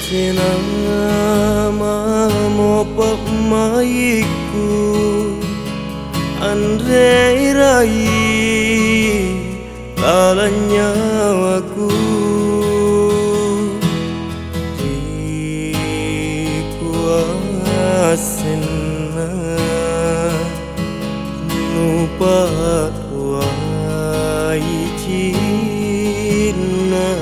Senama mo pamaiku Andre rai lalanya aku Di kuasena nupat wai cina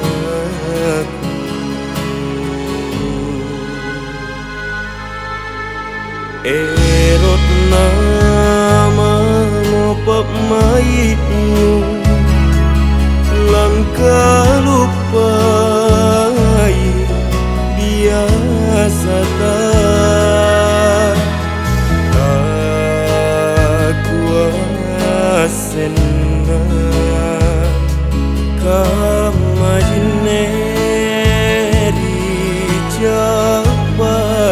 Erot nama mo pamaimu langkah lupai biasa tak kuasena kamajineri japatna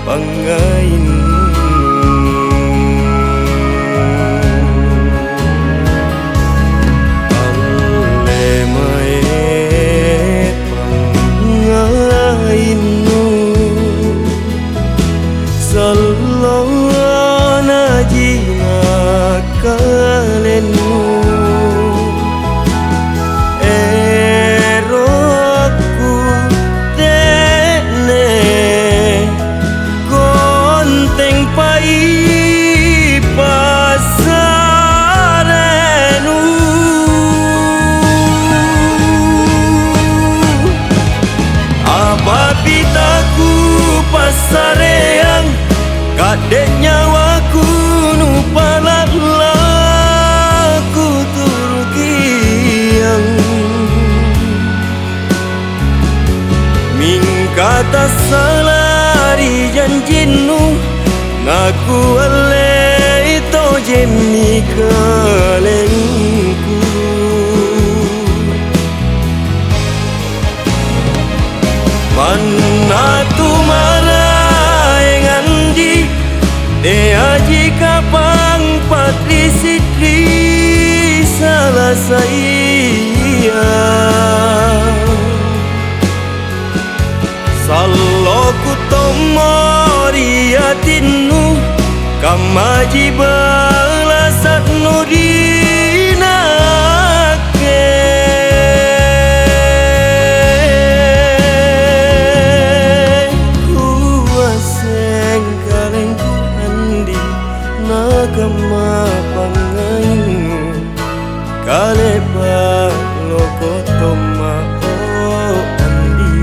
pangain alle mae pangainu salona jina kalenu Sareang kadek nyawaku nupalah laku turkiang mingkata salari janjinu ngaku ale itu jemi kalengku mana tu jika pang patri sitri salah saya Saloku tomoriatinu kamaji balasat nudinake kuaseng kalengku nakama pangainu kalepa lokotoma o andi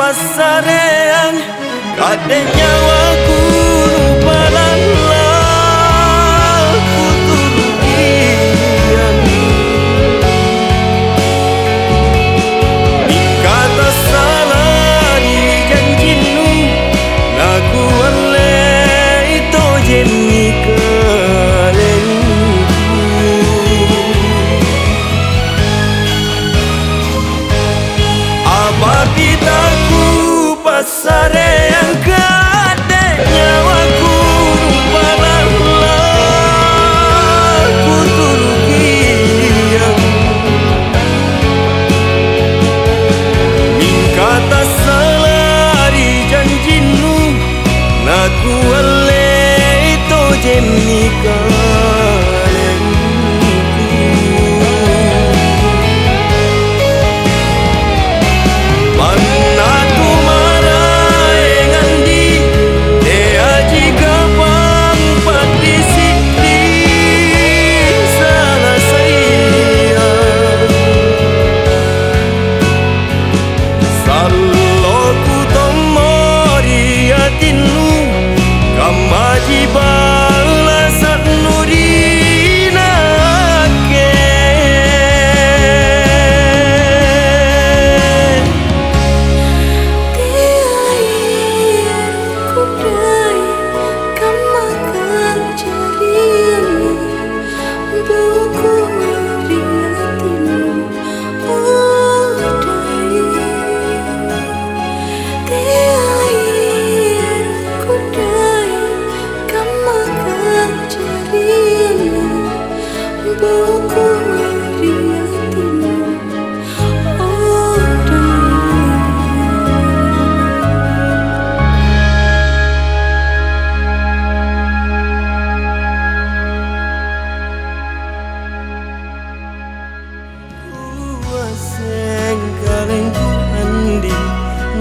Sareang kadek nyawaku nupalah laku turkian dikata salari janjinu ngaku ale itu jeni kalengku apa kita sareang kadek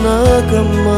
na kama